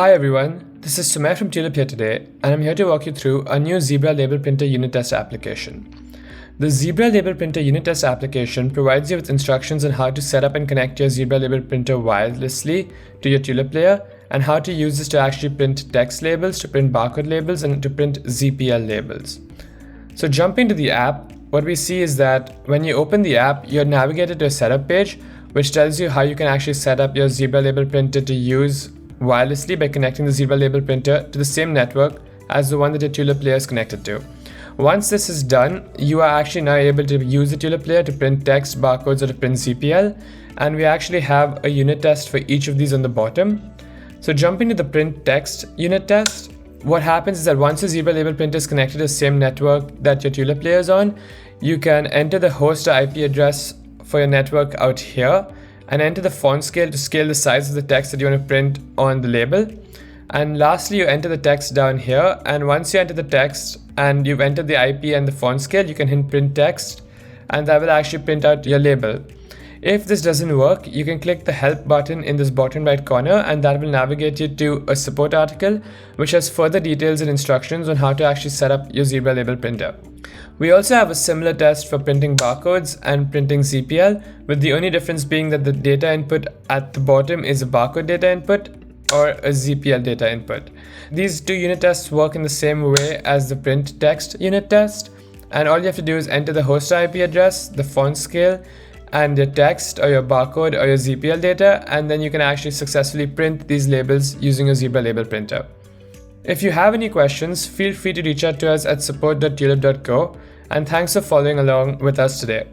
Hi everyone, this is Sumay from Tulip here today, and I'm here to walk you through a new Zebra Label Printer unit test application. The Zebra Label Printer unit test application provides you with instructions on how to set up and connect your Zebra Label Printer wirelessly to your Tulip player, and how to use this to actually print text labels, to print barcode labels, and to print ZPL labels. So jumping to the app, what we see is that when you open the app, you're navigated to a setup page, which tells you how you can actually set up your Zebra Label Printer to use wirelessly by connecting the Zebra Label Printer to the same network as the one that your Tulip player is connected to. Once this is done, you are actually now able to use the Tulip player to print text, barcodes, or to print ZPL, and we actually have a unit test for each of these on the bottom. So jumping to the print text unit test, what happens is that once the Zebra Label Printer is connected to the same network that your Tulip player is on, you can enter the host or IP address for your network out here, and enter the font scale to scale the size of the text that you want to print on the label. And lastly, you enter the text down here, and once you enter the text and you've entered the IP and the font scale, you can hit print text, and that will actually print out your label. If this doesn't work, you can click the help button in this bottom right corner, and that will navigate you to a support article which has further details and instructions on how to actually set up your Zebra Label Printer. We also have a similar test for printing barcodes and printing ZPL, with the only difference being that the data input at the bottom is a barcode data input or a ZPL data input. These two unit tests work in the same way as the print text unit test, and all you have to do is enter the host IP address, the font scale, and your text or your barcode or your ZPL data, and then you can actually successfully print these labels using a Zebra Label Printer. If you have any questions, feel free to reach out to us at support.tulip.co, and thanks for following along with us today.